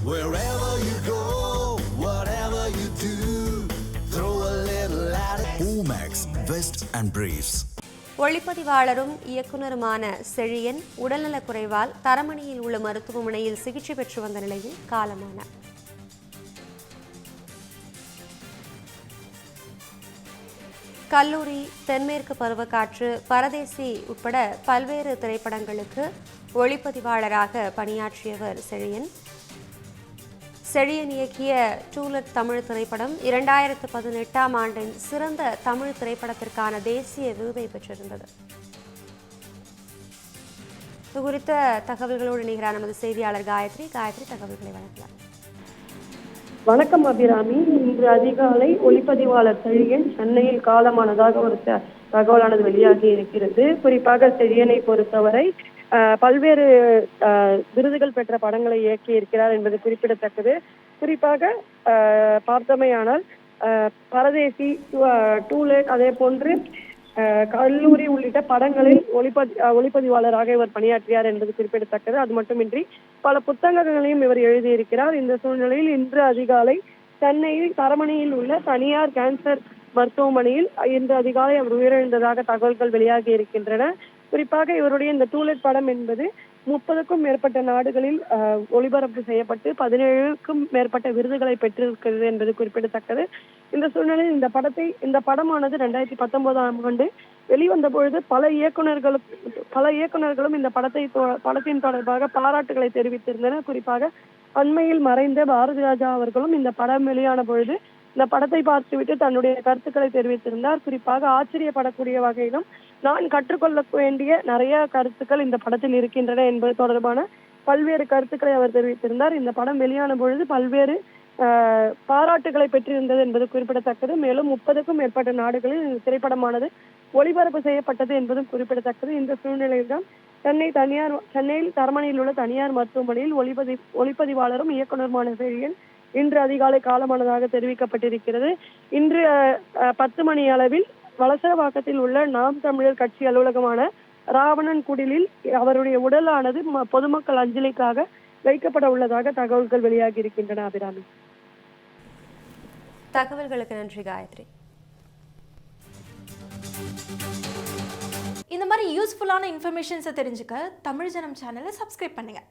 Wherever you go, whatever you do, throw a little at it. Omax, Vest and Briefs. ஒளிப்பதிவாளரும் இயக்குனருமான Chezhiyan உடல்நலக்குறைவால் தரமணியில் உள்ள மருத்துவமனையில் சிகிச்சை பெற்று வந்த நிலையில் காலமானார். கல்லூரி, தென்மேற்கு பருவக்காற்று, பரதேசி உட்பட பல்வேறு திரைப்படங்களுக்கு ஒளிப்பதிவாளராக பணியாற்றியவர் செழியன். செழியன் இயக்கிய டூலெட் தமிழ் திரைப்படம் 2018ஆம் ஆண்டின் சிறந்த தமிழ் திரைப்படத்திற்கான தேசிய விருதை பெற்றிருந்தது. இது குறித்த தகவல்களோடு இணைகிறார் நமது செய்தியாளர் காயத்ரி. தகவல்களை வழங்கலாம். வணக்கம் அபிராமி. இன்று அதிகாலை ஒளிப்பதிவாளர் செழியன் சென்னையில் காலமானதாக ஒரு தகவலானது வெளியாகி இருக்கிறது. குறிப்பாக செழியனை பொறுத்தவரை பல்வேறு விருதுகள் பெற்ற படங்களை இயக்கி இருக்கிறார் என்பது குறிப்பிடத்தக்கது. குறிப்பாக பார்த்தமையானால் பரதேசி, டூலெட், அதே போன்று கல்லூரி உள்ளிட்ட படங்களில் ஒளிப்பதிவாளராக இவர் பணியாற்றியார் என்பது குறிப்பிடத்தக்கது. அது மட்டுமின்றி பல புத்தகங்களையும் இவர் எழுதியிருக்கிறார். இந்த சூழ்நிலையில் இன்று அதிகாலை சென்னையில் தரமணியில் உள்ள தனியார் கேன்சர் மருத்துவமனையில் இன்று அதிகாலை அவர் உயிரிழந்ததாக தகவல்கள் வெளியாகி இருக்கின்றன. குறிப்பாக இவருடைய இந்த டூலெட் படம் என்பது 30க்கும் மேற்பட்ட நாடுகளில் ஒளிபரப்பு செய்யப்பட்டு 17க்கும் மேற்பட்ட விருதுகளை பெற்றிருக்கிறது என்பது குறிப்பிடத்தக்கது. இந்த சூழ்நிலையில் இந்த படமானது 2019ஆம் ஆண்டு வெளிவந்த பொழுது பல இயக்குநர்களும் இந்த படத்தின் தொடர்பாக பாராட்டுகளை தெரிவித்திருந்தனர். குறிப்பாக அண்மையில் மறைந்த பாரதி ராஜா அவர்களும் இந்த படம் வெளியான பொழுது இந்த படத்தை பார்த்துவிட்டு தன்னுடைய கருத்துக்களை தெரிவித்திருந்தார். குறிப்பாக ஆச்சரியப்படக்கூடிய வகையிலும் நான் கற்றுக்கொள்ள வேண்டிய நிறைய கருத்துக்கள் இந்த படத்தில் இருக்கின்றன என்பது தொடர்பான பல்வேறு கருத்துக்களை அவர் தெரிவித்திருந்தார். இந்த படம் வெளியான பொழுது பல்வேறு பாராட்டுகளை பெற்றிருந்தது என்பது குறிப்பிடத்தக்கது. மேலும் 30க்கும் மேற்பட்ட நாடுகளில் இந்த திரைப்படமானது ஒளிபரப்பு செய்யப்பட்டது என்பதும் குறிப்பிடத்தக்கது. இந்த சூழ்நிலையில்தான் சென்னையில் தரமணியில் உள்ள தனியார் மருத்துவமனையில் ஒளிப்பதிவாளரும் இயக்குனருமான செழியன் இன்று அதிகாலை காலமானதாக தெரிவிக்கப்பட்டிருக்கிறது. இன்று 10 மணி அளவில் வலசரவாக்கத்தில் உள்ள நாம் தமிழர் கட்சி அலுவலகமான ராவணன் குடிலில் அவருடைய உடலானது பொதுமக்கள் அஞ்சலிக்காக வைக்கப்பட உள்ளதாக தகவல்கள் வெளியாகி இருக்கின்றன. அபிராமி, தகவல்களுக்கு நன்றி காயத்ரி. இந்த மாதிரி யூஸ்ஃபுல்லான இன்ஃபர்மேஷன்ஸை தெரிஞ்சுக்க தமிழ் ஜனம் சேனலை சப்ஸ்கிரைப் பண்ணுங்க.